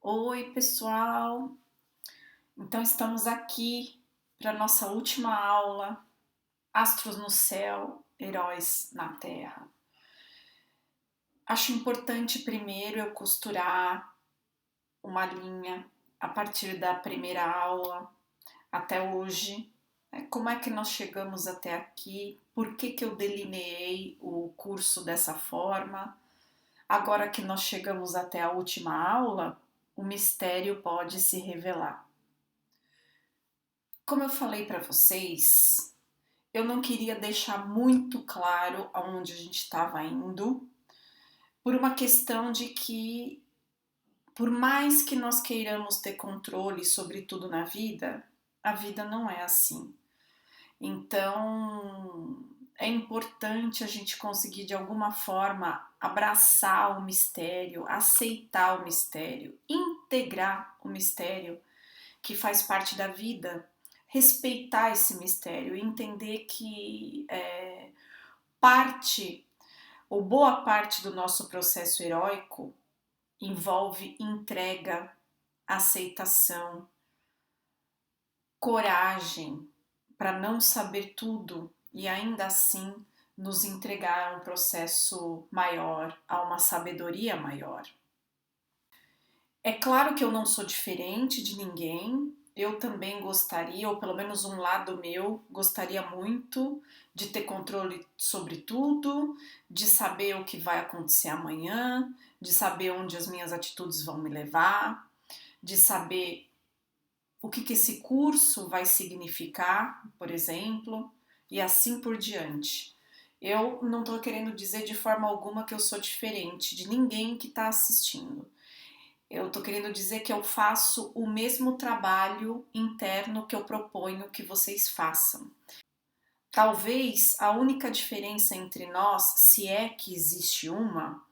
Oi, pessoal! Então, estamos aqui para nossa última aula: Astros no céu, heróis na terra. Acho importante primeiro eu costurar uma linha a partir da primeira aula até hoje. Como é que nós chegamos até aqui? Por que eu delineei o curso dessa forma? Agora que nós chegamos até a última aula, o mistério pode se revelar. Como eu falei para vocês, eu não queria deixar muito claro aonde a gente estava indo, por uma questão de que, por mais que nós queiramos ter controle sobre tudo na vida, a vida não é assim. Então, é importante a gente conseguir de alguma forma abraçar o mistério, aceitar o mistério, integrar o mistério que faz parte da vida, respeitar esse mistério e entender que parte ou boa parte do nosso processo heróico envolve entrega, aceitação, coragem para não saber tudo e ainda assim nos entregar a um processo maior, a uma sabedoria maior. É claro que eu não sou diferente de ninguém, eu também gostaria, ou pelo menos um lado meu, gostaria muito de ter controle sobre tudo, de saber o que vai acontecer amanhã, de saber onde as minhas atitudes vão me levar, de saber o que esse curso vai significar, por exemplo, e assim por diante. Eu não estou querendo dizer de forma alguma que eu sou diferente de ninguém que está assistindo. Eu estou querendo dizer que eu faço o mesmo trabalho interno que eu proponho que vocês façam. Talvez a única diferença entre nós, se é que existe uma,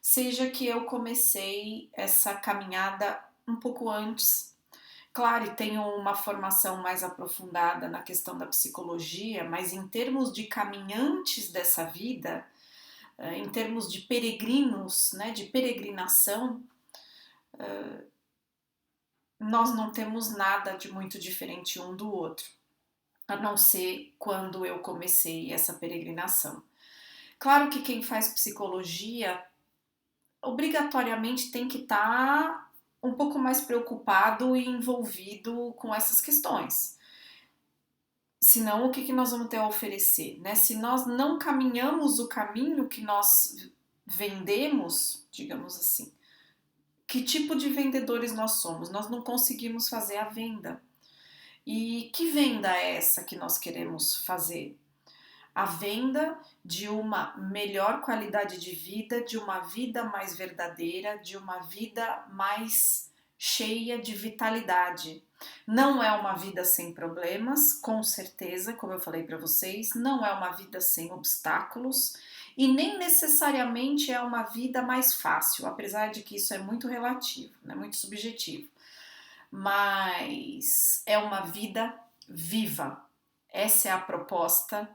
seja que eu comecei essa caminhada um pouco antes. Claro, e tenho uma formação mais aprofundada na questão da psicologia, mas em termos de caminhantes dessa vida, em termos de peregrinos, né, de peregrinação, nós não temos nada de muito diferente um do outro, a não ser quando eu comecei essa peregrinação. Claro que quem faz psicologia obrigatoriamente tem que estar um pouco mais preocupado e envolvido com essas questões. Senão, o que nós vamos ter a oferecer, né? Se nós não caminhamos o caminho que nós vendemos, digamos assim, que tipo de vendedores nós somos? Nós não conseguimos fazer a venda. E que venda é essa que nós queremos fazer? A venda de uma melhor qualidade de vida, de uma vida mais verdadeira, de uma vida mais cheia de vitalidade. Não é uma vida sem problemas, com certeza, como eu falei para vocês, não é uma vida sem obstáculos e nem necessariamente é uma vida mais fácil, apesar de que isso é muito relativo, né, muito subjetivo. Mas é uma vida viva. Essa é a proposta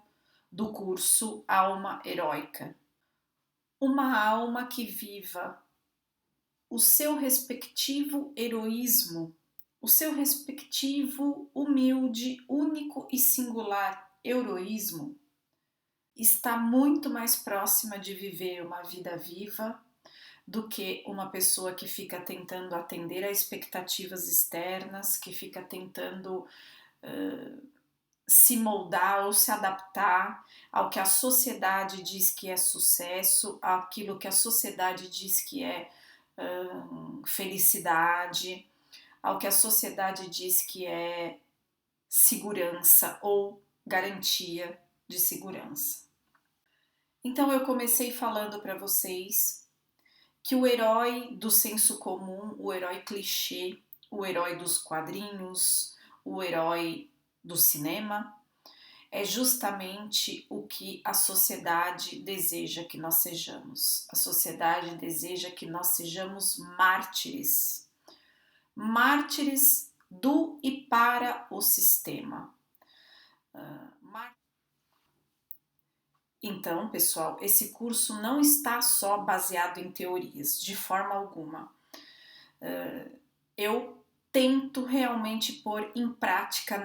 do curso Alma Heróica. Uma alma que viva o seu respectivo heroísmo, o seu respectivo humilde, único e singular heroísmo, está muito mais próxima de viver uma vida viva do que uma pessoa que fica tentando atender a expectativas externas, que fica tentando se moldar ou se adaptar ao que a sociedade diz que é sucesso, àquilo que a sociedade diz que é felicidade, ao que a sociedade diz que é segurança ou garantia de segurança. Então eu comecei falando para vocês que o herói do senso comum, o herói clichê, o herói dos quadrinhos, o herói do cinema, é justamente o que a sociedade deseja que nós sejamos. A sociedade deseja que nós sejamos mártires. Mártires do e para o sistema. Então, pessoal, esse curso não está só baseado em teorias, de forma alguma. Eu tento realmente pôr em prática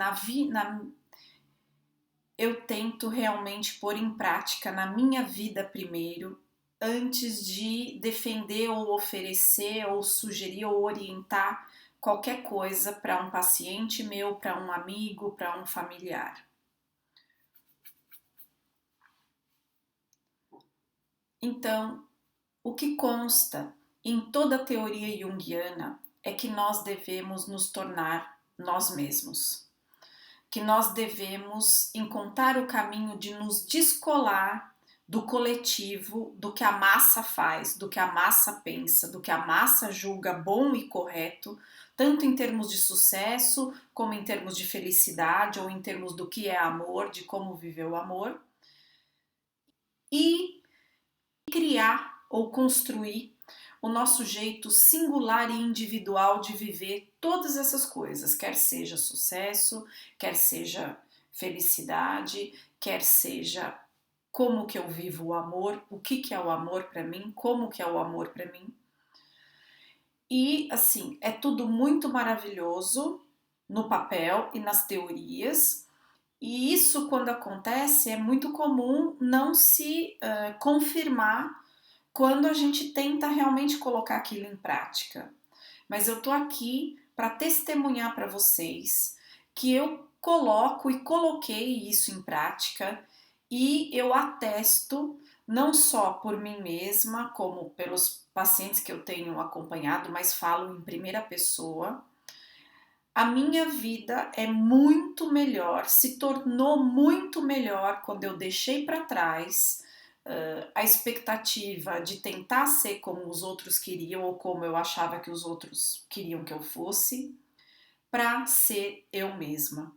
eu tento realmente pôr em prática na minha vida primeiro, antes de defender ou oferecer ou sugerir ou orientar qualquer coisa para um paciente meu, para um amigo, para um familiar. Então, o que consta em toda a teoria junguiana é que nós devemos nos tornar nós mesmos, que nós devemos encontrar o caminho de nos descolar do coletivo, do que a massa faz, do que a massa pensa, do que a massa julga bom e correto, tanto em termos de sucesso, como em termos de felicidade, ou em termos do que é amor, de como viver o amor, e criar ou construir o nosso jeito singular e individual de viver todas essas coisas, quer seja sucesso, quer seja felicidade, quer seja como que eu vivo o amor, o que é o amor para mim, como que é o amor para mim. E assim, é tudo muito maravilhoso no papel e nas teorias, e isso quando acontece é muito comum não se confirmar quando a gente tenta realmente colocar aquilo em prática. Mas eu tô aqui para testemunhar para vocês que eu coloco e coloquei isso em prática, e eu atesto não só por mim mesma, como pelos pacientes que eu tenho acompanhado, mas falo em primeira pessoa. A minha vida é muito melhor, se tornou muito melhor quando eu deixei para trás a expectativa de tentar ser como os outros queriam ou como eu achava que os outros queriam que eu fosse, para ser eu mesma.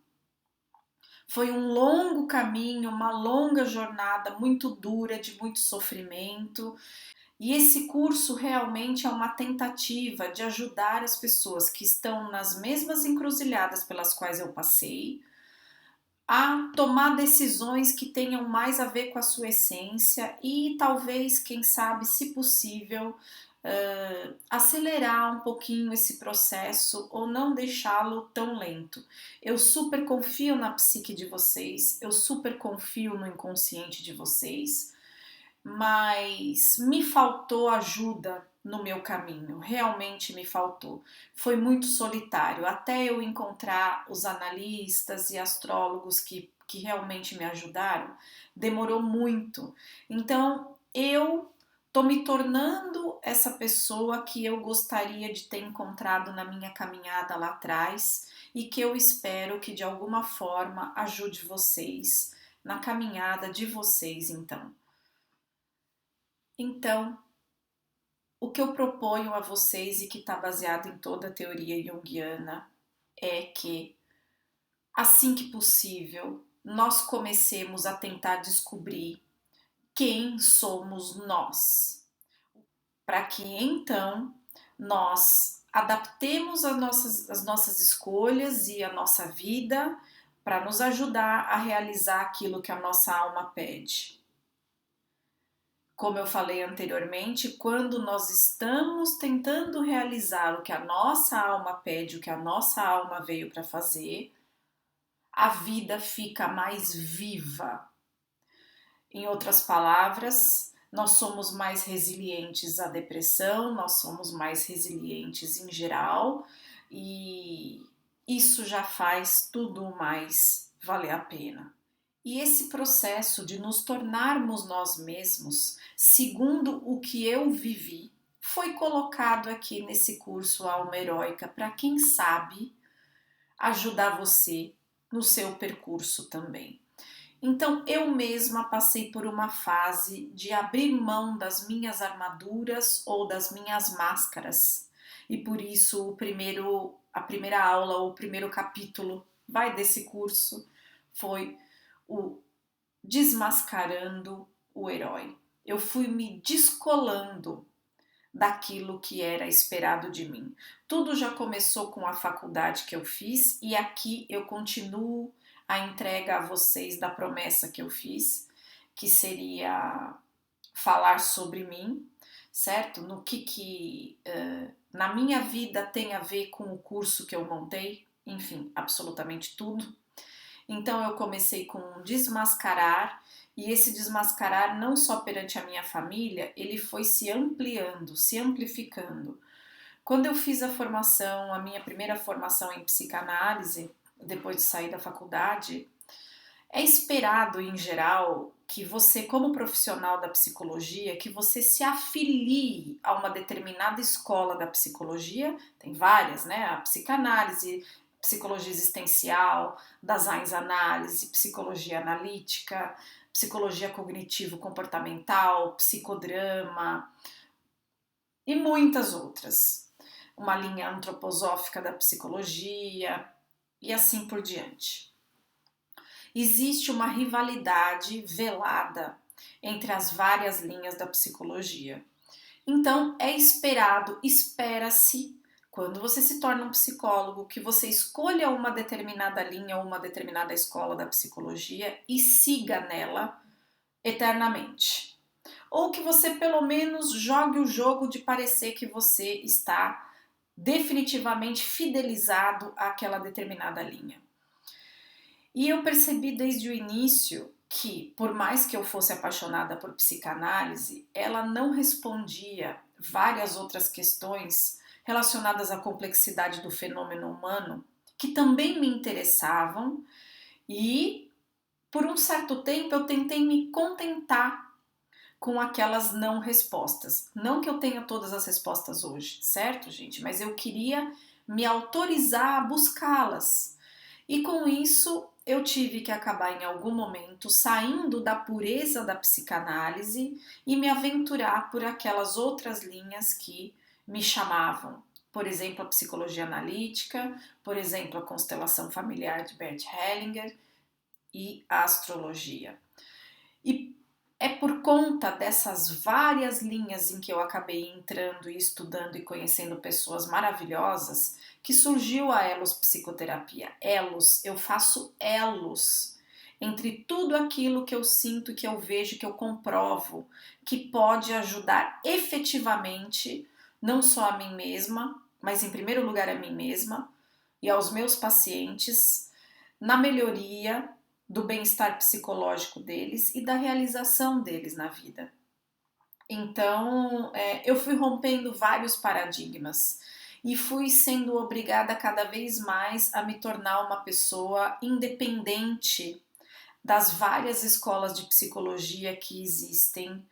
Foi um longo caminho, uma longa jornada muito dura, de muito sofrimento, e esse curso realmente é uma tentativa de ajudar as pessoas que estão nas mesmas encruzilhadas pelas quais eu passei a tomar decisões que tenham mais a ver com a sua essência e talvez, quem sabe, se possível, acelerar um pouquinho esse processo ou não deixá-lo tão lento. Eu super confio na psique de vocês, eu super confio no inconsciente de vocês, mas me faltou ajuda no meu caminho, realmente me faltou. Foi muito solitário, até eu encontrar os analistas e astrólogos que realmente me ajudaram, demorou muito. Então eu tô me tornando essa pessoa que eu gostaria de ter encontrado na minha caminhada lá atrás e que eu espero que de alguma forma ajude vocês na caminhada de vocês, então. Então, o que eu proponho a vocês e que está baseado em toda a teoria junguiana é que, assim que possível, nós comecemos a tentar descobrir quem somos nós, para que então nós adaptemos as nossas escolhas e a nossa vida para nos ajudar a realizar aquilo que a nossa alma pede. Como eu falei anteriormente, quando nós estamos tentando realizar o que a nossa alma pede, o que a nossa alma veio para fazer, a vida fica mais viva. Em outras palavras, nós somos mais resilientes à depressão, nós somos mais resilientes em geral, e isso já faz tudo mais valer a pena. E esse processo de nos tornarmos nós mesmos, segundo o que eu vivi, foi colocado aqui nesse curso Alma Heróica para quem sabe ajudar você no seu percurso também. Então eu mesma passei por uma fase de abrir mão das minhas armaduras ou das minhas máscaras. E por isso a primeira aula ou o primeiro capítulo desse curso foi o desmascarando o herói. Eu fui me descolando daquilo que era esperado de mim. Tudo já começou com a faculdade que eu fiz e aqui eu continuo a entrega a vocês da promessa que eu fiz, que seria falar sobre mim, certo? No que na minha vida tem a ver com o curso que eu montei? Enfim, absolutamente tudo. Então eu comecei com um desmascarar, e esse desmascarar não só perante a minha família, ele foi se ampliando, se amplificando. Quando eu fiz a formação, a minha primeira formação em psicanálise, depois de sair da faculdade, é esperado em geral que você, como profissional da psicologia, que você se afilie a uma determinada escola da psicologia, tem várias, né? A psicanálise, psicologia existencial, Daseins análise, psicologia analítica, psicologia cognitivo-comportamental, psicodrama e muitas outras. Uma linha antroposófica da psicologia e assim por diante. Existe uma rivalidade velada entre as várias linhas da psicologia. Então, é esperado, espera-se, quando você se torna um psicólogo, que você escolha uma determinada linha ou uma determinada escola da psicologia e siga nela eternamente. Ou que você pelo menos jogue o jogo de parecer que você está definitivamente fidelizado àquela determinada linha. E eu percebi desde o início que, por mais que eu fosse apaixonada por psicanálise, ela não respondia várias outras questões relacionadas à complexidade do fenômeno humano, que também me interessavam, e por um certo tempo eu tentei me contentar com aquelas não respostas. Não que eu tenha todas as respostas hoje, certo, gente? Mas eu queria me autorizar a buscá-las. E com isso eu tive que acabar em algum momento saindo da pureza da psicanálise e me aventurar por aquelas outras linhas que me chamavam. Por exemplo, a psicologia analítica, por exemplo, a constelação familiar de Bert Hellinger e a astrologia. E é por conta dessas várias linhas em que eu acabei entrando e estudando e conhecendo pessoas maravilhosas que surgiu a Elos Psicoterapia. Elos, eu faço elos entre tudo aquilo que eu sinto, que eu vejo, que eu comprovo, que pode ajudar efetivamente não só a mim mesma, mas em primeiro lugar a mim mesma e aos meus pacientes na melhoria do bem-estar psicológico deles e da realização deles na vida. Então, eu fui rompendo vários paradigmas e fui sendo obrigada cada vez mais a me tornar uma pessoa independente das várias escolas de psicologia que existem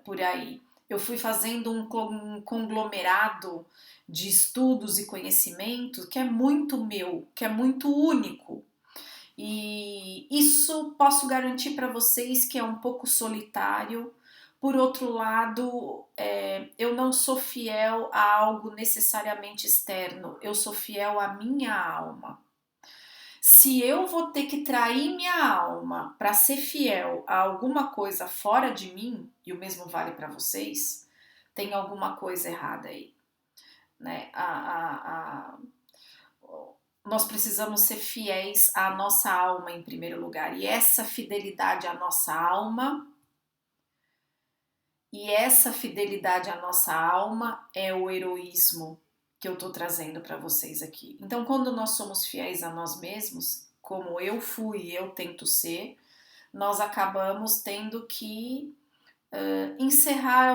por aí. Eu fui fazendo um conglomerado de estudos e conhecimento que é muito meu, que é muito único. E isso posso garantir para vocês que é um pouco solitário. Por outro lado, eu não sou fiel a algo necessariamente externo, eu sou fiel à minha alma. Se eu vou ter que trair minha alma para ser fiel a alguma coisa fora de mim, e o mesmo vale para vocês, tem alguma coisa errada aí, né? Nós precisamos ser fiéis à nossa alma em primeiro lugar, e essa fidelidade à nossa alma é o heroísmo que eu tô trazendo para vocês aqui. Então, quando nós somos fiéis a nós mesmos, como eu fui e eu tento ser, nós acabamos tendo que encerrar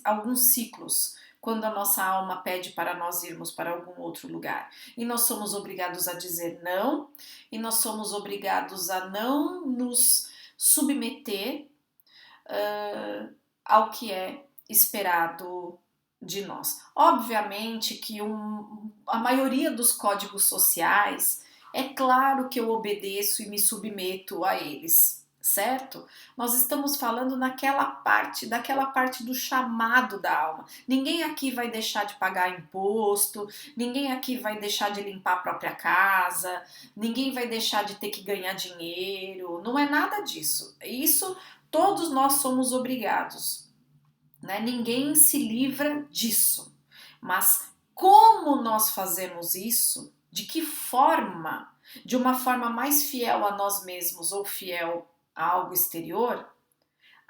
alguns ciclos, quando a nossa alma pede para nós irmos para algum outro lugar. E nós somos obrigados a dizer não, e nós somos obrigados a não nos submeter ao que é esperado de nós. Obviamente que a maioria dos códigos sociais, é claro que eu obedeço e me submeto a eles, certo? Nós estamos falando daquela parte do chamado da alma. Ninguém aqui vai deixar de pagar imposto, ninguém aqui vai deixar de limpar a própria casa, ninguém vai deixar de ter que ganhar dinheiro, não é nada disso. Isso todos nós somos obrigados, né? Ninguém se livra disso. Mas como nós fazemos isso? De que forma? De uma forma mais fiel a nós mesmos ou fiel a algo exterior?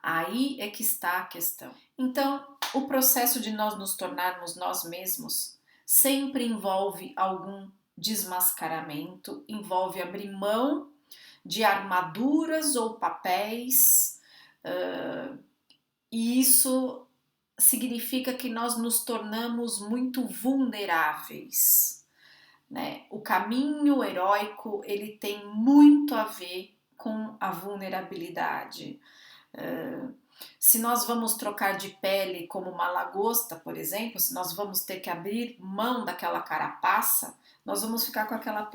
Aí é que está a questão. Então, o processo de nós nos tornarmos nós mesmos sempre envolve algum desmascaramento, envolve abrir mão de armaduras ou papéis, e isso significa que nós nos tornamos muito vulneráveis, né? O caminho heróico, ele tem muito a ver com a vulnerabilidade. Se nós vamos trocar de pele como uma lagosta, por exemplo, se nós vamos ter que abrir mão daquela carapaça, nós vamos ficar com aquela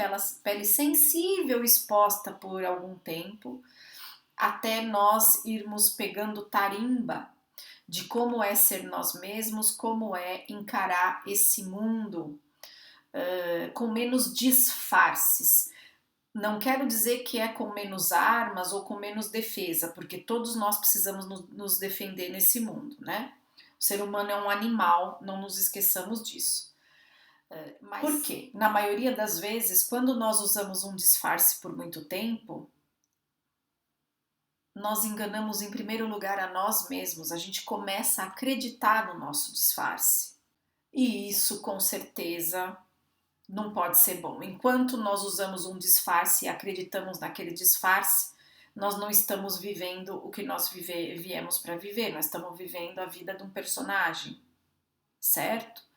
pele sensível exposta por algum tempo, até nós irmos pegando tarimba de como é ser nós mesmos, como é encarar esse mundo com menos disfarces. Não quero dizer que é com menos armas ou com menos defesa, porque todos nós precisamos nos defender nesse mundo, né? O ser humano é um animal, não nos esqueçamos disso. Mas por quê? Na maioria das vezes, quando nós usamos um disfarce por muito tempo, nós enganamos em primeiro lugar a nós mesmos, a gente começa a acreditar no nosso disfarce. E isso, com certeza, não pode ser bom. Enquanto nós usamos um disfarce e acreditamos naquele disfarce, nós não estamos vivendo o que nós viemos para viver, nós estamos vivendo a vida de um personagem, certo?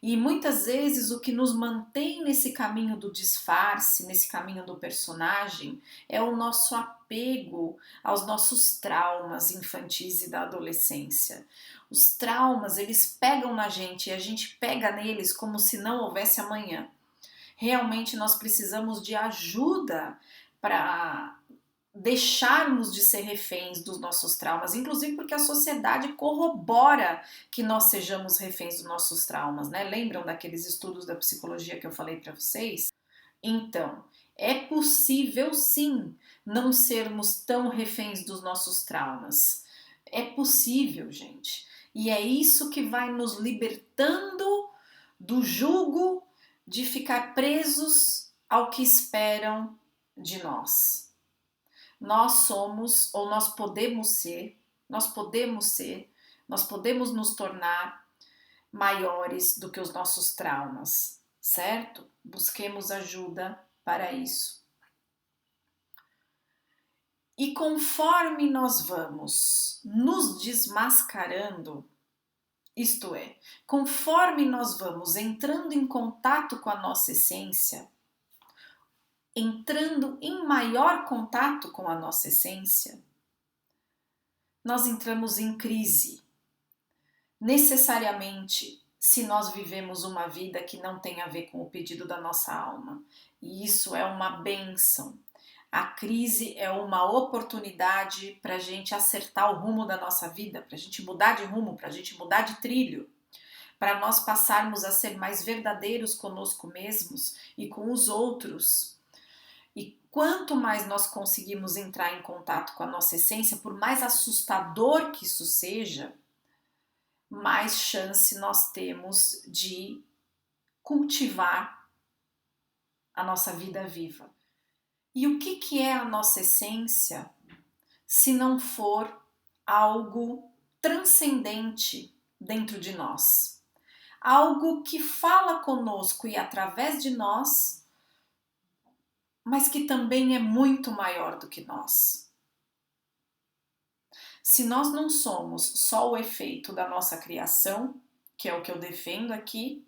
E muitas vezes o que nos mantém nesse caminho do disfarce, nesse caminho do personagem, é o nosso apego aos nossos traumas infantis e da adolescência. Os traumas, eles pegam na gente e a gente pega neles como se não houvesse amanhã. Realmente nós precisamos de ajuda para deixarmos de ser reféns dos nossos traumas, inclusive porque a sociedade corrobora que nós sejamos reféns dos nossos traumas, né? Lembram daqueles estudos da psicologia que eu falei para vocês? Então, é possível sim não sermos tão reféns dos nossos traumas. É possível, gente. E é isso que vai nos libertando do jugo de ficar presos ao que esperam de nós. Nós somos, ou nós podemos ser, nós podemos nos tornar maiores do que os nossos traumas, certo? Busquemos ajuda para isso. E conforme nós vamos nos desmascarando, isto é, conforme nós vamos entrando em contato com a nossa essência, entrando em maior contato com a nossa essência, nós entramos em crise. Necessariamente, se nós vivemos uma vida que não tem a ver com o pedido da nossa alma. E isso é uma bênção. A crise é uma oportunidade para a gente acertar o rumo da nossa vida, para a gente mudar de rumo, para a gente mudar de trilho, para nós passarmos a ser mais verdadeiros conosco mesmos e com os outros. E quanto mais nós conseguimos entrar em contato com a nossa essência, por mais assustador que isso seja, mais chance nós temos de cultivar a nossa vida viva. E o que é a nossa essência se não for algo transcendente dentro de nós? Algo que fala conosco e através de nós, mas que também é muito maior do que nós. Se nós não somos só o efeito da nossa criação, que é o que eu defendo aqui,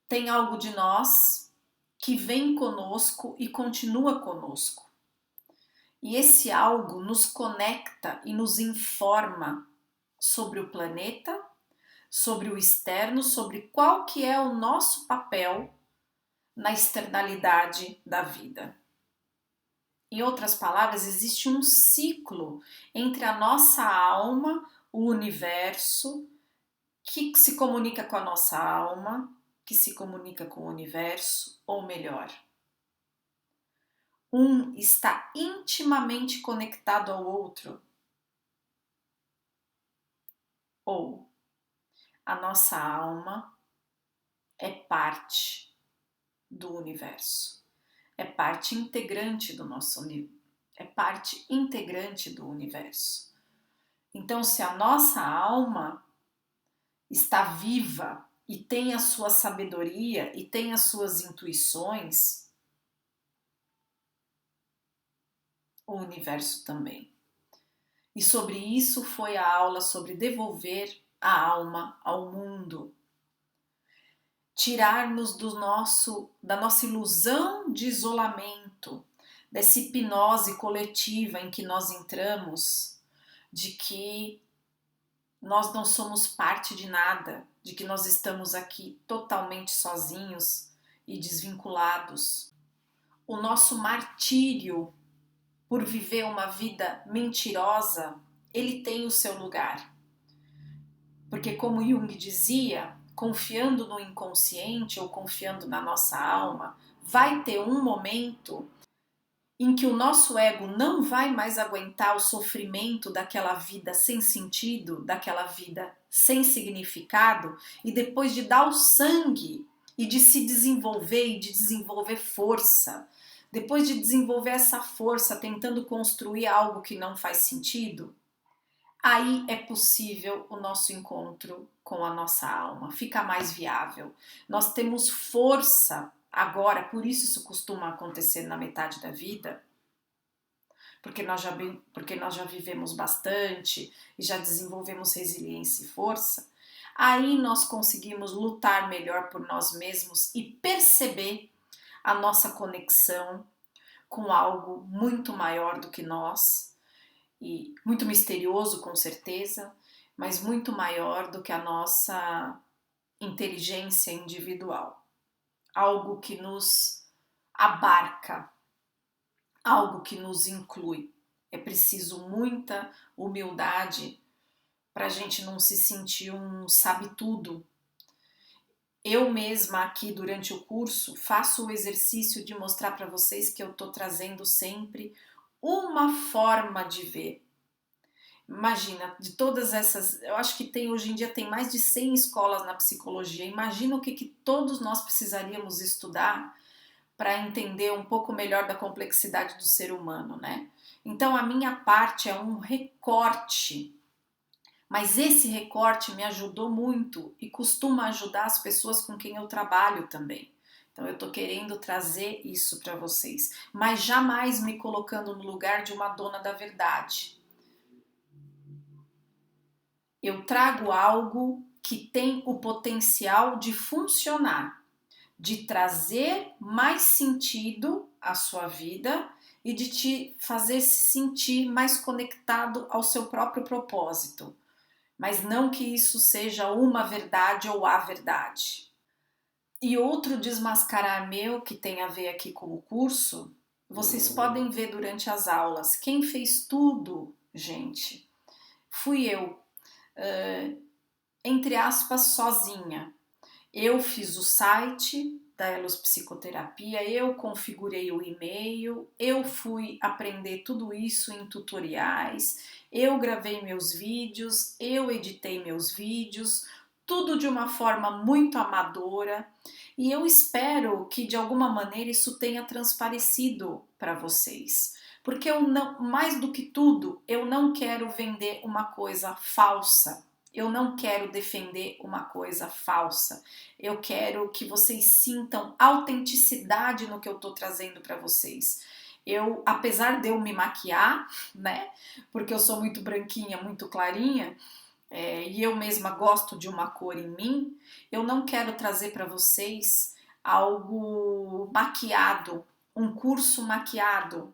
tem algo de nós que vem conosco e continua conosco. E esse algo nos conecta e nos informa sobre o planeta, sobre o externo, sobre qual que é o nosso papel na externalidade da vida. Em outras palavras, existe um ciclo entre a nossa alma, o universo, que se comunica com a nossa alma, que se comunica com o universo, ou melhor, um está intimamente conectado ao outro, ou a nossa alma é parte do universo, é parte integrante do nosso universo, é parte integrante do universo. Então, se a nossa alma está viva e tem a sua sabedoria e tem as suas intuições, o universo também. E sobre isso foi a aula sobre devolver a alma ao mundo. Tirar-nos da nossa ilusão de isolamento, dessa hipnose coletiva em que nós entramos, de que nós não somos parte de nada, de que nós estamos aqui totalmente sozinhos e desvinculados. O nosso martírio por viver uma vida mentirosa, ele tem o seu lugar. Porque, como Jung dizia, confiando no inconsciente ou confiando na nossa alma, vai ter um momento em que o nosso ego não vai mais aguentar o sofrimento daquela vida sem sentido, daquela vida sem significado, e depois de dar o sangue e de se desenvolver e de desenvolver força, depois de desenvolver essa força tentando construir algo que não faz sentido, aí é possível o nosso encontro com a nossa alma, fica mais viável. Nós temos força agora, por isso costuma acontecer na metade da vida, porque nós já vivemos bastante e já desenvolvemos resiliência e força. Aí nós conseguimos lutar melhor por nós mesmos e perceber a nossa conexão com algo muito maior do que nós, e muito misterioso com certeza, mas muito maior do que a nossa inteligência individual. Algo que nos abarca, algo que nos inclui. É preciso muita humildade para a gente não se sentir um sabe-tudo. Eu mesma aqui durante o curso faço o exercício de mostrar para vocês que eu estou trazendo sempre uma forma de ver. Imagina, de todas essas, eu acho que tem hoje em dia tem mais de 100 escolas na psicologia. Imagina o que todos nós precisaríamos estudar para entender um pouco melhor da complexidade do ser humano, né? Então a minha parte é um recorte, mas esse recorte me ajudou muito e costuma ajudar as pessoas com quem eu trabalho também. Então eu tô querendo trazer isso para vocês, mas jamais me colocando no lugar de uma dona da verdade. Eu trago algo que tem o potencial de funcionar, de trazer mais sentido à sua vida e de te fazer se sentir mais conectado ao seu próprio propósito. Mas não que isso seja uma verdade ou a verdade. E outro desmascarar meu que tem a ver aqui com o curso, vocês podem ver durante as aulas. Quem fez tudo, gente, fui eu, entre aspas, sozinha. Eu fiz o site da Elos Psicoterapia, eu configurei o e-mail, eu fui aprender tudo isso em tutoriais, eu gravei meus vídeos, eu editei meus vídeos, tudo de uma forma muito amadora, e eu espero que de alguma maneira isso tenha transparecido para vocês. Porque eu não, mais do que tudo, eu não quero vender uma coisa falsa. Eu não quero defender uma coisa falsa. Eu quero que vocês sintam autenticidade no que eu tô trazendo para vocês. Eu, apesar de eu me maquiar, né? Porque eu sou muito branquinha, muito clarinha, e eu mesma gosto de uma cor em mim, eu não quero trazer para vocês algo maquiado, um curso maquiado,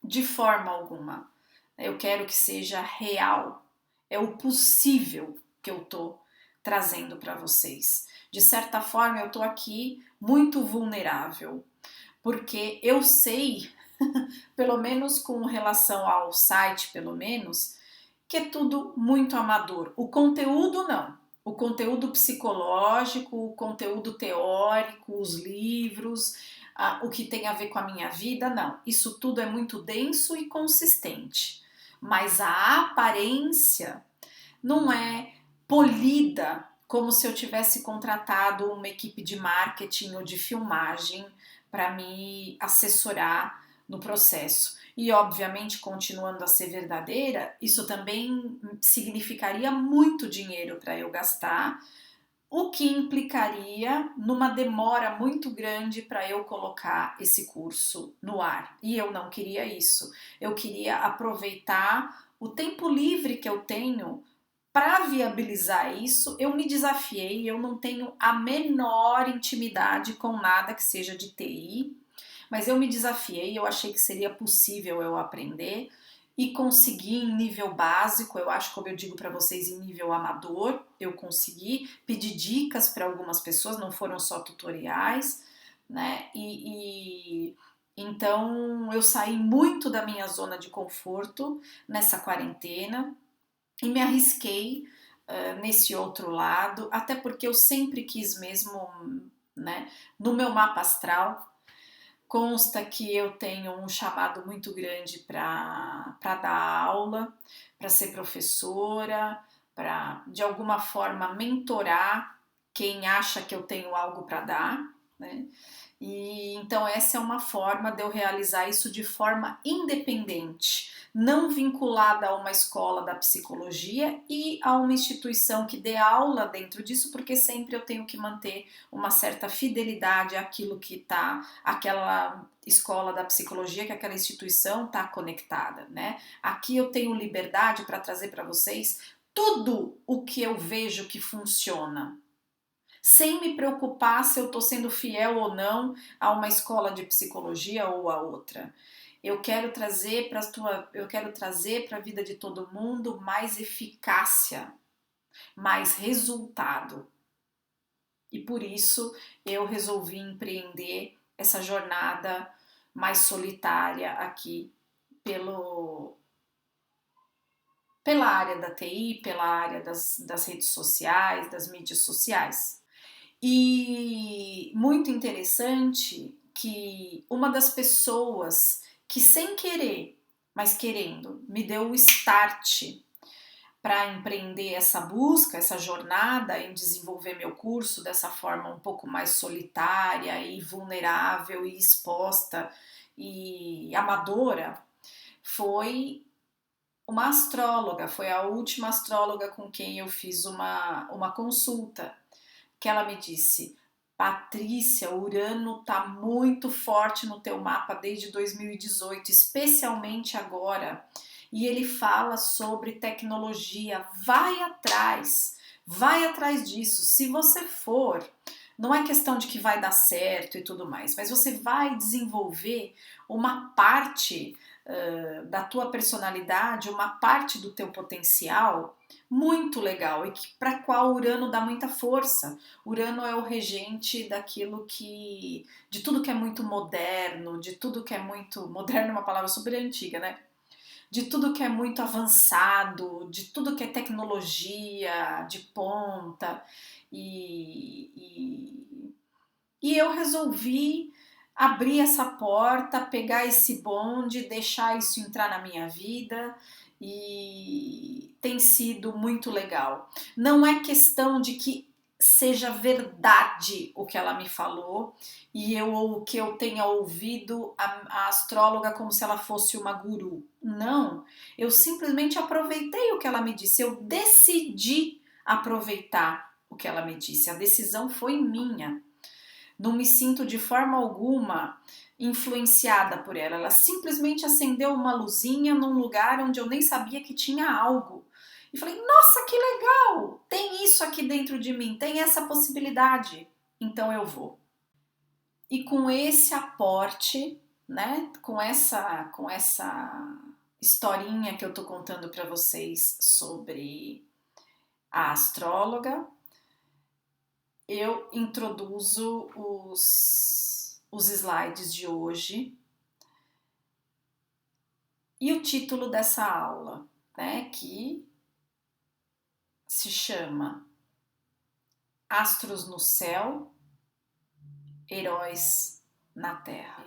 de forma alguma. Eu quero que seja real. É o possível que eu tô trazendo para vocês. De certa forma, eu tô aqui muito vulnerável, porque eu sei, pelo menos com relação ao site, pelo menos, que é tudo muito amador. O conteúdo não. O conteúdo psicológico, o conteúdo teórico, os livros, o que tem a ver com a minha vida, não. Isso tudo é muito denso e consistente. Mas a aparência não é polida como se eu tivesse contratado uma equipe de marketing ou de filmagem para me assessorar no processo. E, obviamente, continuando a ser verdadeira, isso também significaria muito dinheiro para eu gastar, o que implicaria numa demora muito grande para eu colocar esse curso no ar. E eu não queria isso. Eu queria aproveitar o tempo livre que eu tenho para viabilizar isso. Eu me desafiei, eu não tenho a menor intimidade com nada que seja de TI, mas eu me desafiei, eu achei que seria possível eu aprender e consegui em nível básico, eu acho, como eu digo para vocês, em nível amador, eu consegui pedir dicas para algumas pessoas, não foram só tutoriais, né? Então eu saí muito da minha zona de conforto nessa quarentena e me arrisquei nesse outro lado, até porque eu sempre quis mesmo, né? No meu mapa astral consta que eu tenho um chamado muito grande para dar aula, para ser professora, para de alguma forma mentorar quem acha que eu tenho algo para dar, né? E então essa é uma forma de eu realizar isso de forma independente, não vinculada a uma escola da psicologia e a uma instituição que dê aula dentro disso, porque sempre eu tenho que manter uma certa fidelidade àquilo que está, aquela escola da psicologia, que aquela instituição está conectada, né? Aqui eu tenho liberdade para trazer para vocês tudo o que eu vejo que funciona, sem me preocupar se eu estou sendo fiel ou não a uma escola de psicologia ou a outra. Eu quero trazer para a vida de todo mundo mais eficácia, mais resultado. E por isso eu resolvi empreender essa jornada mais solitária aqui pela área da TI, pela área das redes sociais, das mídias sociais. E muito interessante que uma das pessoas que sem querer, mas querendo, me deu o start para empreender essa busca, essa jornada em desenvolver meu curso dessa forma um pouco mais solitária e vulnerável e exposta e amadora, foi uma astróloga, foi a última astróloga com quem eu fiz uma consulta, que ela me disse: Patrícia, Urano tá muito forte no teu mapa desde 2018, especialmente agora. E ele fala sobre tecnologia. Vai atrás disso. Se você for, não é questão de que vai dar certo e tudo mais, mas você vai desenvolver uma parte da tua personalidade, uma parte do teu potencial muito legal e que para qual Urano dá muita força. Urano é o regente daquilo que, de tudo que é muito moderno, de tudo que é muito moderno é uma palavra super antiga, né? De tudo que é muito avançado, de tudo que é tecnologia de ponta e eu resolvi abrir essa porta, pegar esse bonde, deixar isso entrar na minha vida e tem sido muito legal. Não é questão de que seja verdade o que ela me falou e eu ou que eu tenha ouvido a astróloga como se ela fosse uma guru. Não, eu simplesmente aproveitei o que ela me disse, eu decidi aproveitar o que ela me disse. A decisão foi minha. Não me sinto de forma alguma influenciada por ela. Ela simplesmente acendeu uma luzinha num lugar onde eu nem sabia que tinha algo. E falei, nossa, que legal! Tem isso aqui dentro de mim, tem essa possibilidade. Então eu vou. E com esse aporte, né, com essa historinha que eu tô contando para vocês sobre a astróloga, eu introduzo os slides de hoje e o título dessa aula, né, que se chama Astros no Céu, Heróis na Terra.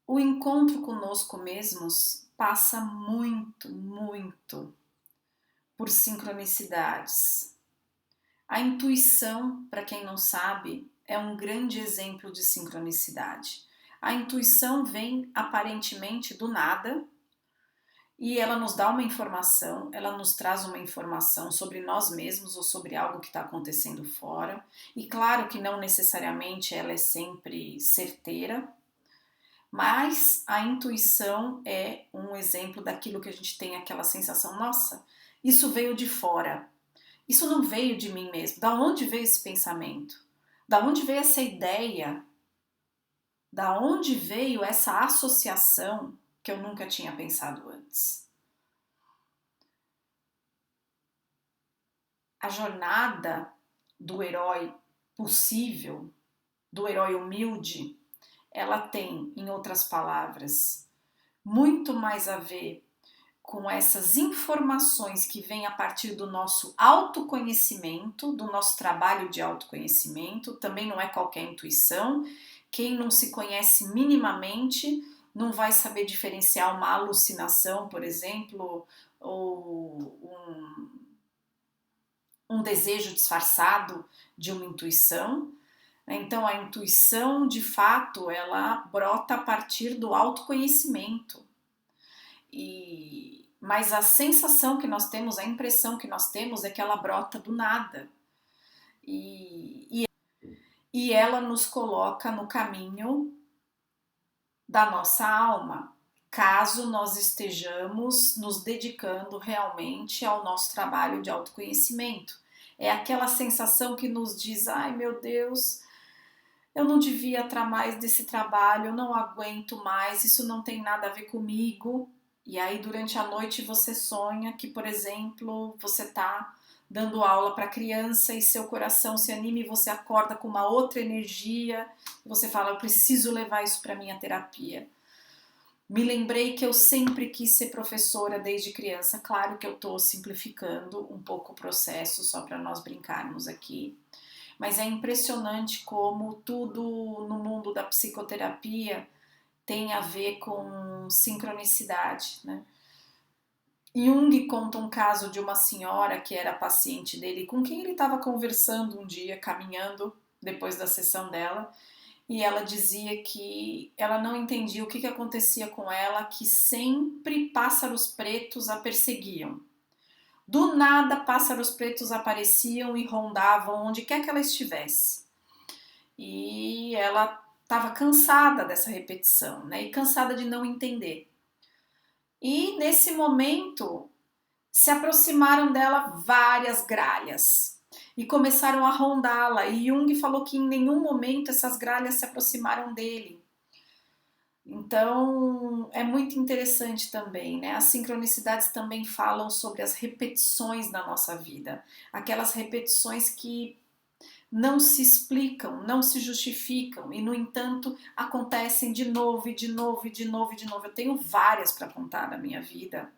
O encontro conosco mesmos passa muito por sincronicidades. A intuição, para quem não sabe, é um grande exemplo de sincronicidade. A intuição vem aparentemente do nada e ela nos dá uma informação, ela nos traz uma informação sobre nós mesmos ou sobre algo que está acontecendo fora. E claro que não necessariamente ela é sempre certeira, mas a intuição é um exemplo daquilo que a gente tem aquela sensação, nossa, isso veio de fora, isso não veio de mim mesmo. Da onde veio esse pensamento? Da onde veio essa ideia? Da onde veio essa associação que eu nunca tinha pensado antes? A jornada do herói possível, do herói humilde, ela tem, em outras palavras, muito mais a ver com essas informações que vêm a partir do nosso autoconhecimento, do nosso trabalho de autoconhecimento. Também não é qualquer intuição. Quem não se conhece minimamente não vai saber diferenciar uma alucinação, por exemplo, ou um desejo disfarçado de uma intuição. Então, a intuição, de fato, ela brota a partir do autoconhecimento. Mas a sensação que nós temos, a impressão que nós temos é que ela brota do nada. E ela nos coloca no caminho da nossa alma, caso nós estejamos nos dedicando realmente ao nosso trabalho de autoconhecimento. É aquela sensação que nos diz, ai meu Deus, eu não devia mais desse trabalho, eu não aguento mais, isso não tem nada a ver comigo. E aí durante a noite você sonha que, por exemplo, você está dando aula para criança e seu coração se anima e você acorda com uma outra energia. E você fala, eu preciso levar isso para minha terapia. Me lembrei que eu sempre quis ser professora desde criança. Claro que eu estou simplificando um pouco o processo só para nós brincarmos aqui. Mas é impressionante como tudo no mundo da psicoterapia tem a ver com sincronicidade, né? Jung conta um caso de uma senhora que era paciente dele, com quem ele estava conversando um dia, caminhando depois da sessão dela, e ela dizia que ela não entendia o que acontecia com ela, que sempre pássaros pretos a perseguiam. Do nada, pássaros pretos apareciam e rondavam onde quer que ela estivesse. E ela estava cansada dessa repetição, né? E cansada de não entender. E nesse momento se aproximaram dela várias gralhas e começaram a rondá-la. E Jung falou que em nenhum momento essas gralhas se aproximaram dele. Então é muito interessante também, né? As sincronicidades também falam sobre as repetições na nossa vida, aquelas repetições que não se explicam, não se justificam e, no entanto, acontecem de novo e de novo e de novo e de novo. Eu tenho várias para contar na minha vida,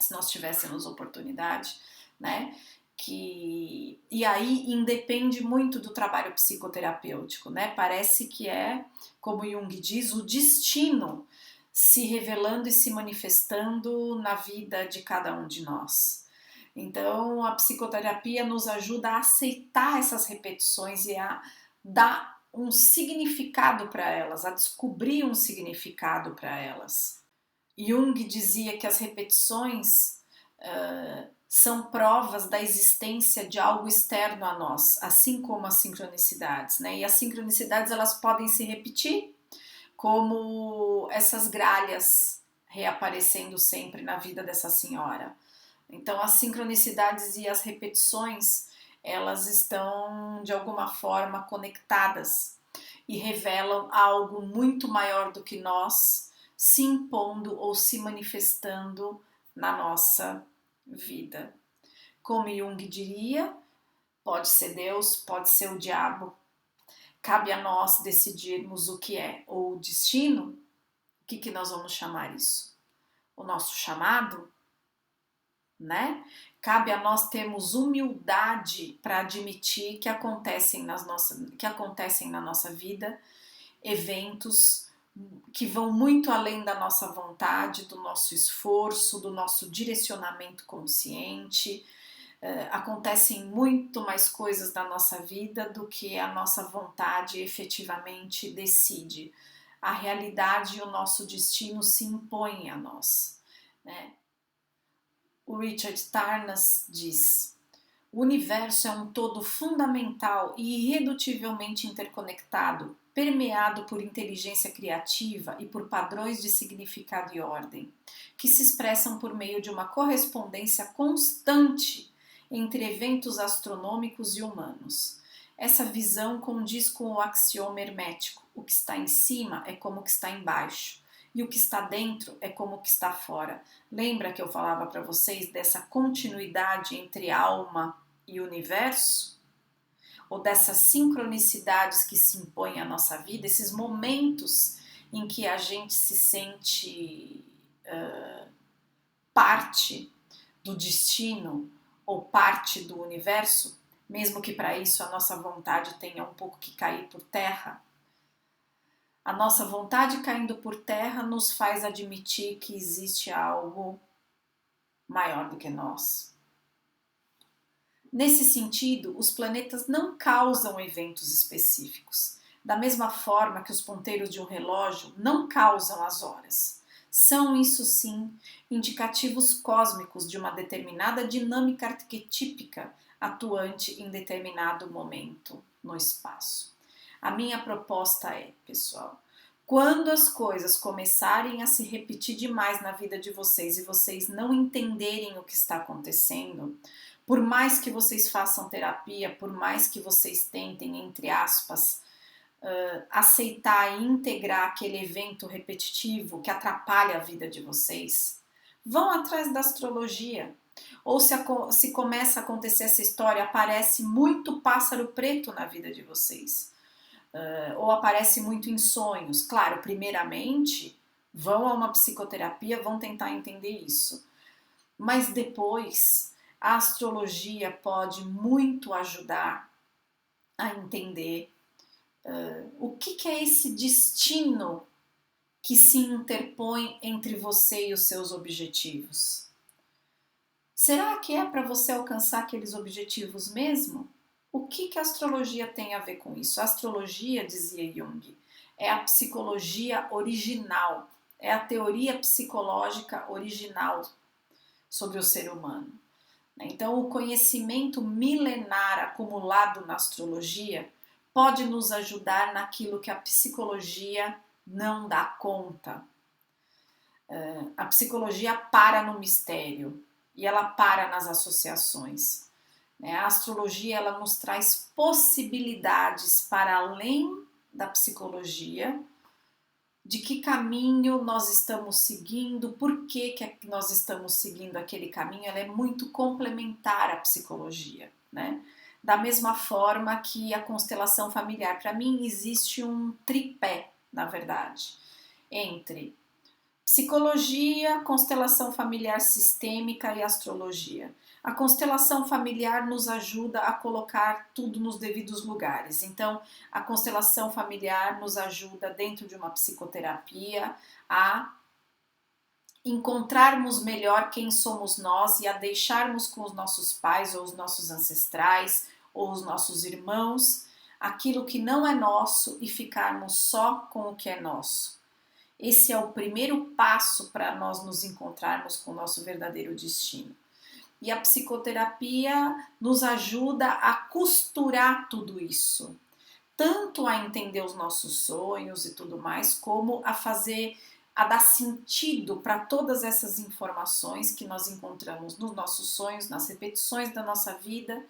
se nós tivéssemos oportunidade, né? E aí independe muito do trabalho psicoterapêutico, né? Parece que é, como Jung diz, o destino se revelando e se manifestando na vida de cada um de nós. Então, a psicoterapia nos ajuda a aceitar essas repetições e a dar um significado para elas, a descobrir um significado para elas. Jung dizia que as repetições são provas da existência de algo externo a nós, assim como as sincronicidades, né? E as sincronicidades elas podem se repetir, como essas gralhas reaparecendo sempre na vida dessa senhora. Então, as sincronicidades e as repetições, elas estão de alguma forma conectadas e revelam algo muito maior do que nós se impondo ou se manifestando na nossa vida. Como Jung diria, pode ser Deus, pode ser o diabo. Cabe a nós decidirmos o que é ou o destino. O que nós vamos chamar isso? O nosso chamado? Né? Cabe a nós termos humildade para admitir que acontecem na nossa vida eventos que vão muito além da nossa vontade, do nosso esforço, do nosso direcionamento consciente. Acontecem muito mais coisas na nossa vida do que a nossa vontade efetivamente decide. A realidade e o nosso destino se impõem a nós, né? O Richard Tarnas diz: o universo é um todo fundamental e irredutivelmente interconectado, permeado por inteligência criativa e por padrões de significado e ordem, que se expressam por meio de uma correspondência constante entre eventos astronômicos e humanos. Essa visão condiz com o axioma hermético: o que está em cima é como o que está embaixo, e o que está dentro é como o que está fora. Lembra que eu falava para vocês dessa continuidade entre alma e universo? Ou dessas sincronicidades que se impõem à nossa vida, esses momentos em que a gente se sente parte do destino ou parte do universo, mesmo que para isso a nossa vontade tenha um pouco que cair por terra. A nossa vontade caindo por terra nos faz admitir que existe algo maior do que nós. Nesse sentido, os planetas não causam eventos específicos, da mesma forma que os ponteiros de um relógio não causam as horas. São, isso sim, indicativos cósmicos de uma determinada dinâmica arquetípica atuante em determinado momento no espaço. A minha proposta é, pessoal, quando as coisas começarem a se repetir demais na vida de vocês e vocês não entenderem o que está acontecendo, por mais que vocês façam terapia, por mais que vocês tentem, entre aspas, aceitar e integrar aquele evento repetitivo que atrapalha a vida de vocês, vão atrás da astrologia. Ou se começa a acontecer essa história, aparece muito pássaro preto na vida de vocês. Ou aparece muito em sonhos. Claro, primeiramente, vão a uma psicoterapia, vão tentar entender isso. Mas depois, a astrologia pode muito ajudar a entender o que é esse destino que se interpõe entre você e os seus objetivos. Será que é para você alcançar aqueles objetivos mesmo? O que a astrologia tem a ver com isso? A astrologia, dizia Jung, é a psicologia original, é a teoria psicológica original sobre o ser humano. Então, o conhecimento milenar acumulado na astrologia pode nos ajudar naquilo que a psicologia não dá conta. A psicologia para no mistério e ela para nas associações. A astrologia ela nos traz possibilidades para além da psicologia, de que caminho nós estamos seguindo, por que nós estamos seguindo aquele caminho. Ela é muito complementar à psicologia, né? Da mesma forma que a constelação familiar. Para mim existe um tripé, na verdade, entre psicologia, constelação familiar sistêmica e astrologia. A constelação familiar nos ajuda a colocar tudo nos devidos lugares. Então, a constelação familiar nos ajuda, dentro de uma psicoterapia, a encontrarmos melhor quem somos nós e a deixarmos com os nossos pais ou os nossos ancestrais ou os nossos irmãos aquilo que não é nosso e ficarmos só com o que é nosso. Esse é o primeiro passo para nós nos encontrarmos com o nosso verdadeiro destino. E a psicoterapia nos ajuda a costurar tudo isso, tanto a entender os nossos sonhos e tudo mais, como a dar sentido para todas essas informações que nós encontramos nos nossos sonhos, nas repetições da nossa vida.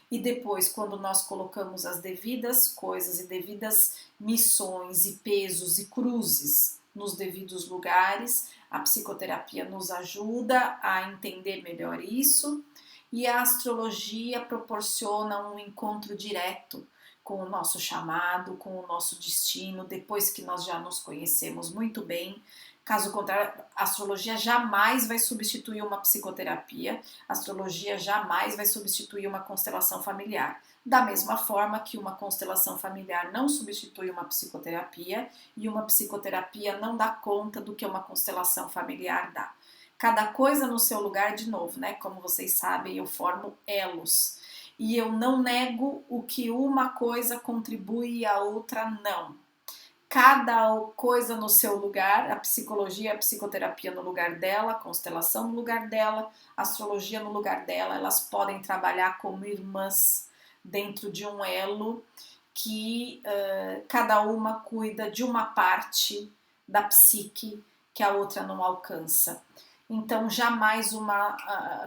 E depois, quando nós colocamos as devidas coisas e devidas missões e pesos e cruzes nos devidos lugares, a psicoterapia nos ajuda a entender melhor isso e a astrologia proporciona um encontro direto com o nosso chamado, com o nosso destino, depois que nós já nos conhecemos muito bem. Caso contrário, a astrologia jamais vai substituir uma psicoterapia, a astrologia jamais vai substituir uma constelação familiar. Da mesma forma que uma constelação familiar não substitui uma psicoterapia e uma psicoterapia não dá conta do que uma constelação familiar dá. Cada coisa no seu lugar, de novo, né? Como vocês sabem, eu formo elos. E eu não nego o que uma coisa contribui e a outra não. cada coisa no seu lugar, a psicologia, a psicoterapia no lugar dela, a constelação no lugar dela, a astrologia no lugar dela, elas podem trabalhar como irmãs dentro de um elo que cada uma cuida de uma parte da psique que a outra não alcança. Então, jamais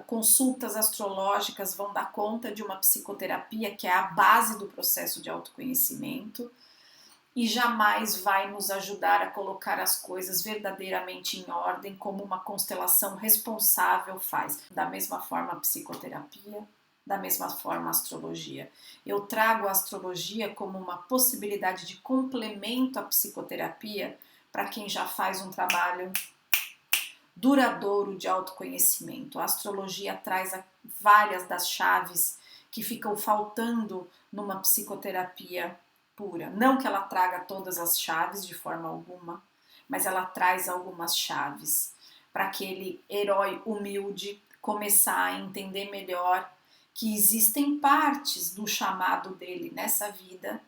consultas astrológicas vão dar conta de uma psicoterapia, que é a base do processo de autoconhecimento, e jamais vai nos ajudar a colocar as coisas verdadeiramente em ordem, como uma constelação responsável faz. Da mesma forma, a psicoterapia, da mesma forma, a astrologia. Eu trago a astrologia como uma possibilidade de complemento à psicoterapia para quem já faz um trabalho duradouro de autoconhecimento. A astrologia traz várias das chaves que ficam faltando numa psicoterapia pura. Não que ela traga todas as chaves de forma alguma, mas ela traz algumas chaves para aquele herói humilde começar a entender melhor que existem partes do chamado dele nessa vida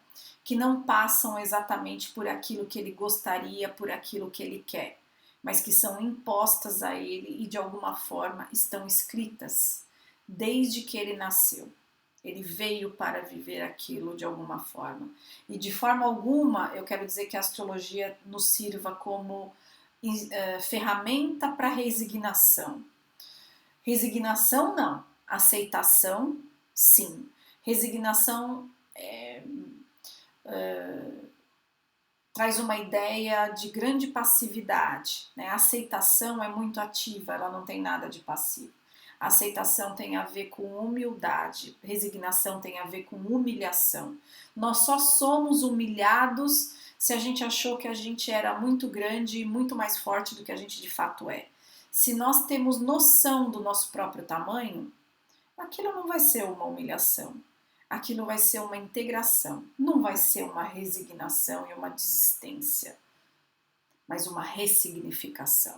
que não passam exatamente por aquilo que ele gostaria, por aquilo que ele quer, mas que são impostas a ele e de alguma forma estão escritas desde que ele nasceu. Ele veio para viver aquilo de alguma forma. E de forma alguma eu quero dizer que a astrologia nos sirva como ferramenta para resignação. Resignação não, aceitação sim. Resignação traz uma ideia de grande passividade, né? A aceitação é muito ativa, ela não tem nada de passivo. A aceitação tem a ver com humildade, resignação tem a ver com humilhação. Nós só somos humilhados se a gente achou que a gente era muito grande e muito mais forte do que a gente de fato é. Se nós temos noção do nosso próprio tamanho, aquilo não vai ser uma humilhação. Aquilo vai ser uma integração, não vai ser uma resignação e uma desistência, mas uma ressignificação.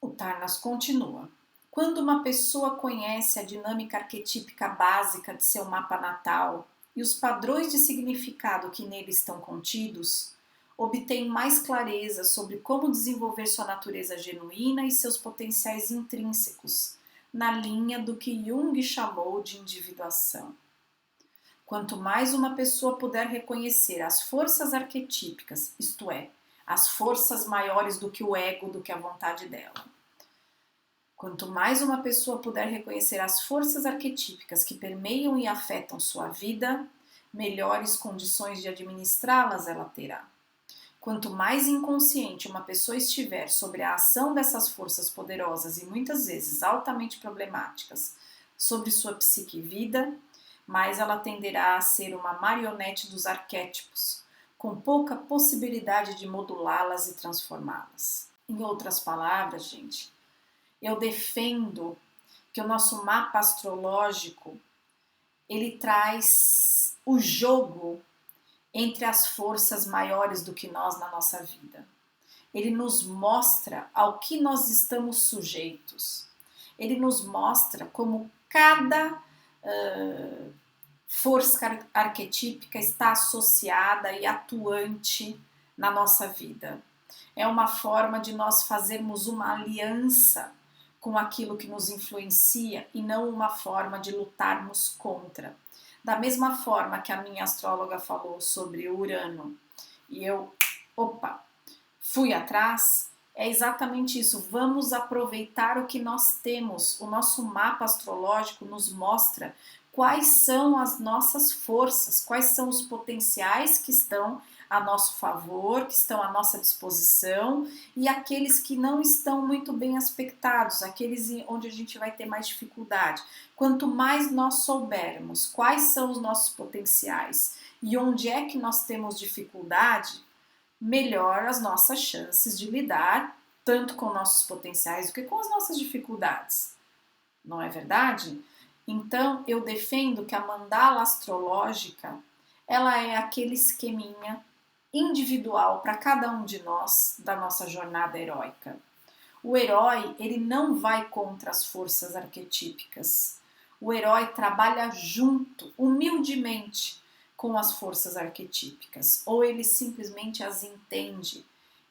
O Tarnas continua. Quando uma pessoa conhece a dinâmica arquetípica básica de seu mapa natal e os padrões de significado que nele estão contidos, obtém mais clareza sobre como desenvolver sua natureza genuína e seus potenciais intrínsecos, na linha do que Jung chamou de individuação. Quanto mais uma pessoa puder reconhecer as forças arquetípicas, isto é, as forças maiores do que o ego, do que a vontade dela. Quanto mais uma pessoa puder reconhecer as forças arquetípicas que permeiam e afetam sua vida, melhores condições de administrá-las ela terá. Quanto mais inconsciente uma pessoa estiver sobre a ação dessas forças poderosas e muitas vezes altamente problemáticas sobre sua psique e vida, mais ela tenderá a ser uma marionete dos arquétipos, com pouca possibilidade de modulá-las e transformá-las. Em outras palavras, gente, eu defendo que o nosso mapa astrológico ele traz o jogo entre as forças maiores do que nós na nossa vida. Ele nos mostra ao que nós estamos sujeitos. Ele nos mostra como cada força arquetípica está associada e atuante na nossa vida. É uma forma de nós fazermos uma aliança com aquilo que nos influencia e não uma forma de lutarmos contra. Da mesma forma que a minha astróloga falou sobre Urano e eu, fui atrás, é exatamente isso. Vamos aproveitar o que nós temos. O nosso mapa astrológico nos mostra quais são as nossas forças, quais são os potenciais que estão a nosso favor, que estão à nossa disposição e aqueles que não estão muito bem aspectados, aqueles onde a gente vai ter mais dificuldade. Quanto mais nós soubermos quais são os nossos potenciais e onde é que nós temos dificuldade, melhor as nossas chances de lidar tanto com nossos potenciais do que com as nossas dificuldades. Não é verdade? Então, eu defendo que a mandala astrológica, ela é aquele esqueminha individual para cada um de nós da nossa jornada heróica. O herói, ele não vai contra as forças arquetípicas. O herói trabalha junto, humildemente, com as forças arquetípicas, ou ele simplesmente as entende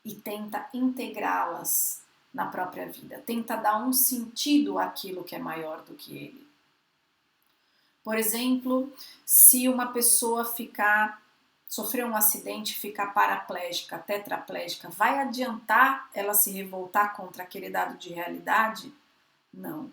e tenta integrá-las na própria vida, tenta dar um sentido àquilo que é maior do que ele. Por exemplo, se uma pessoa sofrer um acidente, ficar paraplégica, tetraplégica, vai adiantar ela se revoltar contra aquele dado de realidade? Não.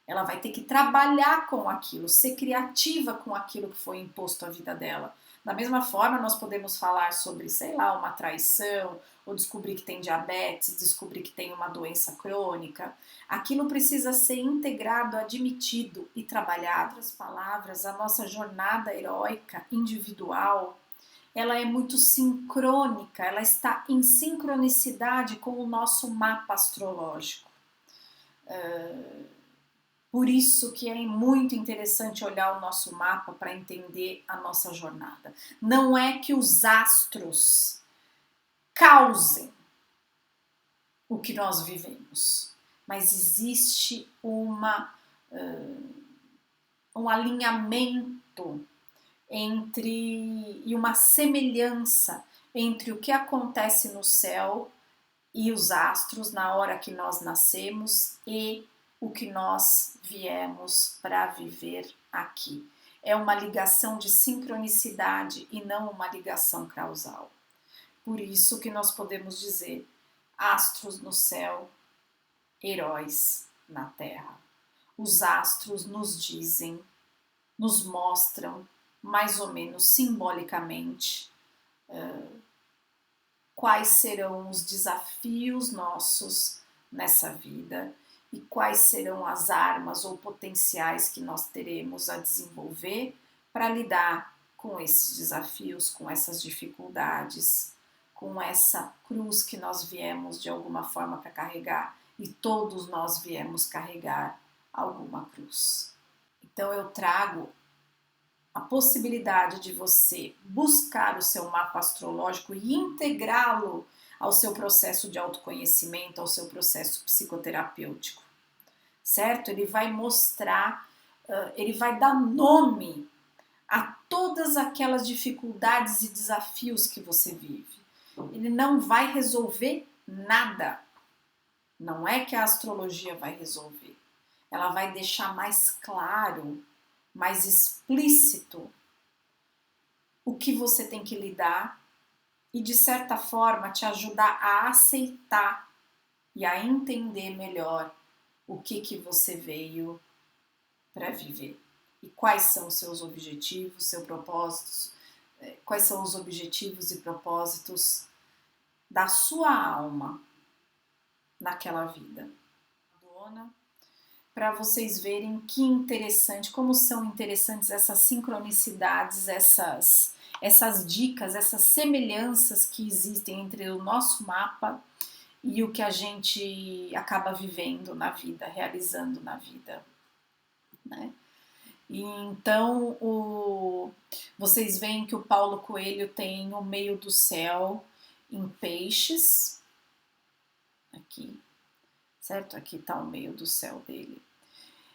Ela vai ter que trabalhar com aquilo, ser criativa com aquilo que foi imposto à vida dela. Da mesma forma, nós podemos falar sobre, sei lá, uma traição, ou descobrir que tem diabetes, descobrir que tem uma doença crônica. Aquilo precisa ser integrado, admitido e trabalhado. Em outras palavras, a nossa jornada heróica, individual, ela é muito sincrônica, ela está em sincronicidade com o nosso mapa astrológico. Por isso que é muito interessante olhar o nosso mapa para entender a nossa jornada. Não é que os astros causem o que nós vivemos, mas existe um alinhamento e uma semelhança entre o que acontece no céu e os astros na hora que nós nascemos e o que nós viemos para viver aqui. É uma ligação de sincronicidade e não uma ligação causal. Por isso que nós podemos dizer astros no céu, heróis na terra. Os astros nos dizem, nos mostram, mais ou menos simbolicamente, quais serão os desafios nossos nessa vida e quais serão as armas ou potenciais que nós teremos a desenvolver para lidar com esses desafios, com essas dificuldades, com essa cruz que nós viemos de alguma forma para carregar, e todos nós viemos carregar alguma cruz. Então eu trago a possibilidade de você buscar o seu mapa astrológico e integrá-lo ao seu processo de autoconhecimento, ao seu processo psicoterapêutico, certo? Ele vai mostrar, ele vai dar nome a todas aquelas dificuldades e desafios que você vive. Ele não vai resolver nada. Não é que a astrologia vai resolver. Ela vai deixar mais claro, mais explícito o que você tem que lidar e, de certa forma, te ajudar a aceitar e a entender melhor o que você veio para viver e quais são os seus objetivos, seus propósitos, quais são os objetivos e propósitos da sua alma naquela vida. Para vocês verem que interessante, como são interessantes essas sincronicidades, essas dicas, essas semelhanças que existem entre o nosso mapa e o que a gente acaba vivendo na vida, realizando na vida, né? E então vocês veem que o Paulo Coelho tem o meio do céu em peixes, aqui, certo? Aqui está o meio do céu dele.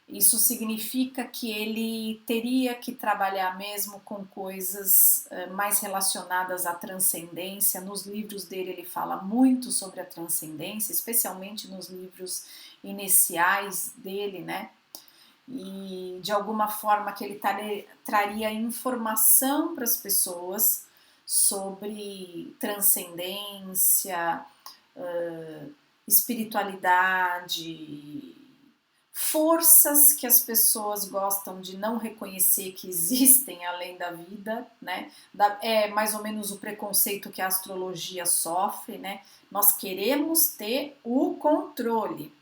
Isso significa que ele teria que trabalhar mesmo com coisas mais relacionadas à transcendência. Nos livros dele ele fala muito sobre a transcendência, especialmente nos livros iniciais dele, né? E de alguma forma que ele traria informação para as pessoas sobre transcendência, espiritualidade, forças que as pessoas gostam de não reconhecer que existem além da vida, né? É mais ou menos o preconceito que a astrologia sofre, né? Nós queremos ter o controle,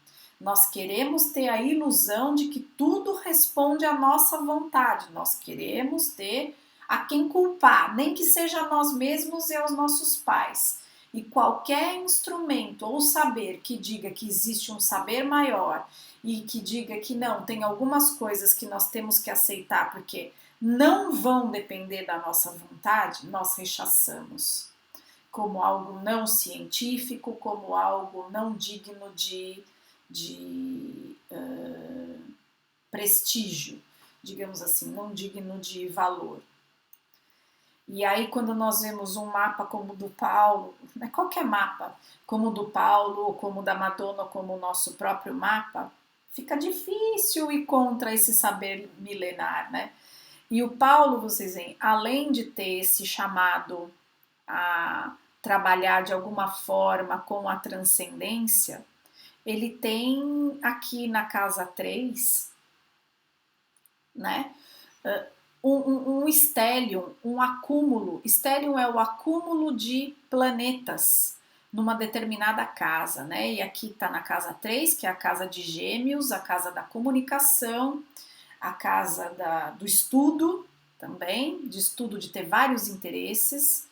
nós queremos ter a ilusão de que tudo responde à nossa vontade, nós queremos ter a quem culpar, nem que seja a nós mesmos e aos nossos pais. E qualquer instrumento ou saber que diga que existe um saber maior e que diga que não, tem algumas coisas que nós temos que aceitar porque não vão depender da nossa vontade, nós rechaçamos como algo não científico, como algo não digno de prestígio, digamos assim, não digno de valor. E aí, quando nós vemos um mapa como o do Paulo, né, qualquer mapa, como o do Paulo, ou como o da Madonna, ou como o nosso próprio mapa, fica difícil ir contra esse saber milenar, né? E o Paulo, vocês veem, além de ter esse chamado a trabalhar de alguma forma com a transcendência, ele tem aqui na casa 3, né? Um stellium, um acúmulo. Stellium é o acúmulo de planetas numa determinada casa, né? E aqui está na casa 3, que é a casa de Gêmeos, a casa da comunicação, a casa do estudo também, de estudo de ter vários interesses,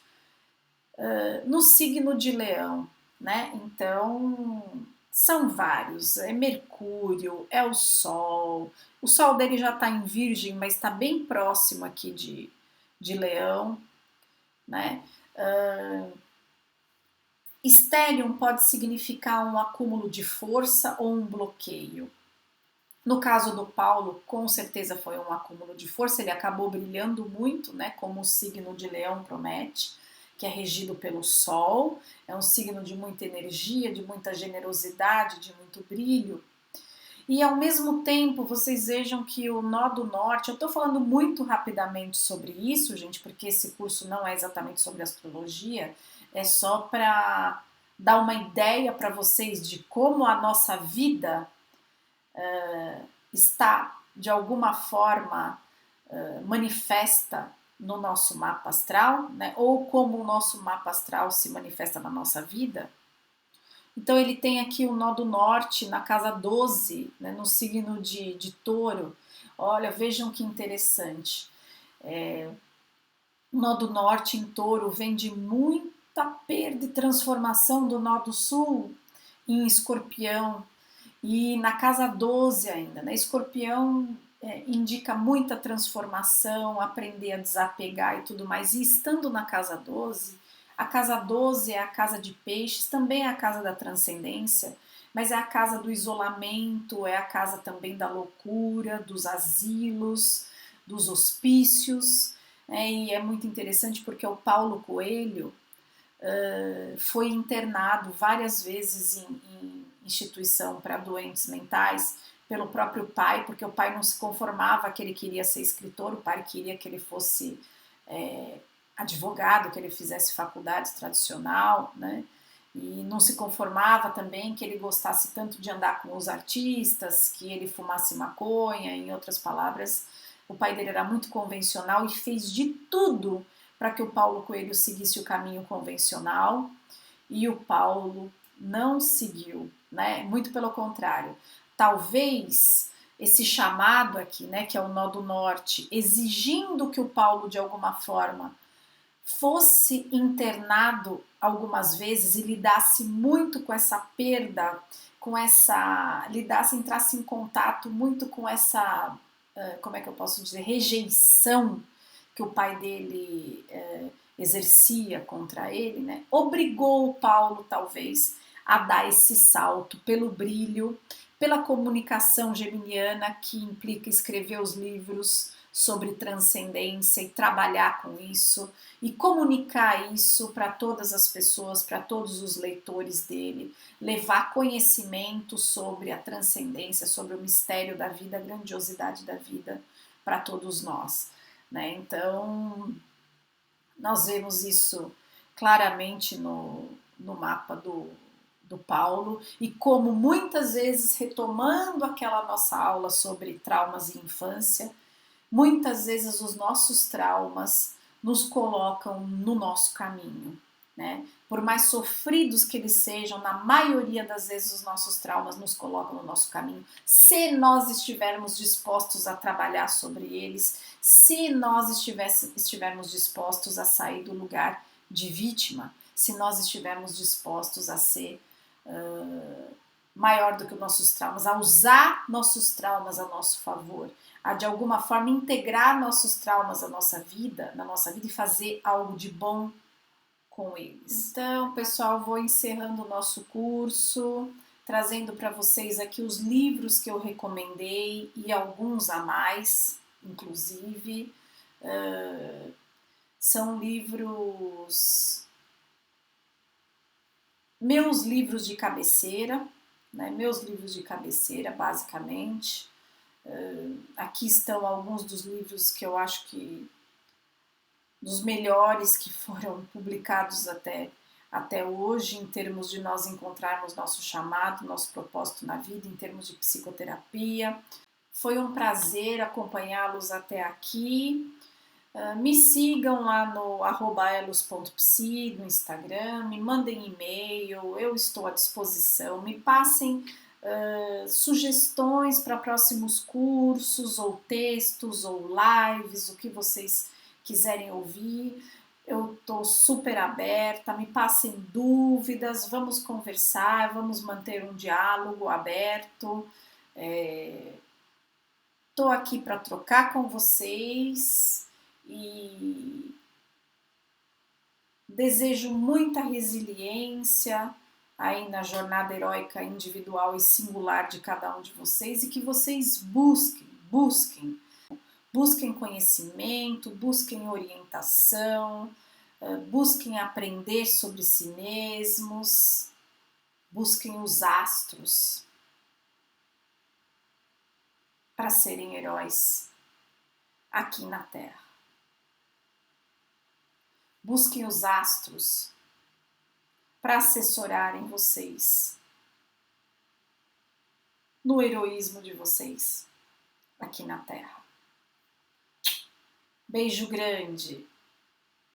no signo de Leão, né? Então, são vários, é Mercúrio, é o Sol dele já está em Virgem, mas está bem próximo aqui de Leão, né? Stellium pode significar um acúmulo de força ou um bloqueio. No caso do Paulo, com certeza foi um acúmulo de força, ele acabou brilhando muito, né, como o signo de Leão promete, que é regido pelo Sol, é um signo de muita energia, de muita generosidade, de muito brilho. E ao mesmo tempo, vocês vejam que o nó do norte, eu estou falando muito rapidamente sobre isso, gente, porque esse curso não é exatamente sobre astrologia, é só para dar uma ideia para vocês de como a nossa vida está, de alguma forma, manifesta no nosso mapa astral, né? Ou como o nosso mapa astral se manifesta na nossa vida. Então ele tem aqui o nó do norte na casa 12, né? No signo de Touro. Olha, vejam que interessante. O nó do norte em Touro vem de muita perda e transformação do nó do sul em Escorpião. E na casa 12 ainda, né? Escorpião indica muita transformação, aprender a desapegar e tudo mais. E estando na casa 12, a casa 12 é a casa de peixes, também é a casa da transcendência, mas é a casa do isolamento, é a casa também da loucura, dos asilos, dos hospícios. E é muito interessante porque o Paulo Coelho foi internado várias vezes em instituição para doentes mentais pelo próprio pai, porque o pai não se conformava que ele queria ser escritor, o pai queria que ele fosse advogado, que ele fizesse faculdade tradicional, né? E não se conformava também que ele gostasse tanto de andar com os artistas, que ele fumasse maconha, em outras palavras, o pai dele era muito convencional e fez de tudo para que o Paulo Coelho seguisse o caminho convencional, e o Paulo não seguiu, né? Muito pelo contrário. Talvez esse chamado aqui, né, que é o nó do norte, exigindo que o Paulo de alguma forma fosse internado algumas vezes e lidasse muito com essa perda, com essa, lidasse, entrasse em contato muito com essa, como é que eu posso dizer, rejeição que o pai dele exercia contra ele, né? Obrigou o Paulo, talvez, a dar esse salto pelo brilho, pela comunicação geminiana, que implica escrever os livros sobre transcendência e trabalhar com isso e comunicar isso para todas as pessoas, para todos os leitores dele, levar conhecimento sobre a transcendência, sobre o mistério da vida, a grandiosidade da vida para todos nós, né? Então, nós vemos isso claramente no mapa do Paulo, e como muitas vezes, retomando aquela nossa aula sobre traumas e infância, muitas vezes os nossos traumas nos colocam no nosso caminho, né? Por mais sofridos que eles sejam, na maioria das vezes os nossos traumas nos colocam no nosso caminho, se nós estivermos dispostos a trabalhar sobre eles, se nós estivermos dispostos a sair do lugar de vítima, se nós estivermos dispostos a ser maior do que os nossos traumas, a usar nossos traumas a nosso favor, a de alguma forma integrar nossos traumas na nossa vida e fazer algo de bom com eles. Então, pessoal, vou encerrando o nosso curso, trazendo para vocês aqui os livros que eu recomendei e alguns a mais, inclusive. São livros, meus livros de cabeceira, né? Meus livros de cabeceira, basicamente. Aqui estão alguns dos livros que eu acho que dos melhores que foram publicados até hoje, em termos de nós encontrarmos nosso chamado, nosso propósito na vida, em termos de psicoterapia. Foi um prazer acompanhá-los até aqui. Me sigam lá no @elos.psi no Instagram, me mandem e-mail, eu estou à disposição, me passem sugestões para próximos cursos, ou textos, ou lives, o que vocês quiserem ouvir. Eu estou super aberta, me passem dúvidas, vamos conversar, vamos manter um diálogo aberto. Estou aqui para trocar com vocês e desejo muita resiliência aí na jornada heróica individual e singular de cada um de vocês, e que vocês busquem conhecimento, busquem orientação, busquem aprender sobre si mesmos, busquem os astros para serem heróis aqui na Terra. Busquem os astros para assessorarem vocês no heroísmo de vocês aqui na Terra. Beijo grande!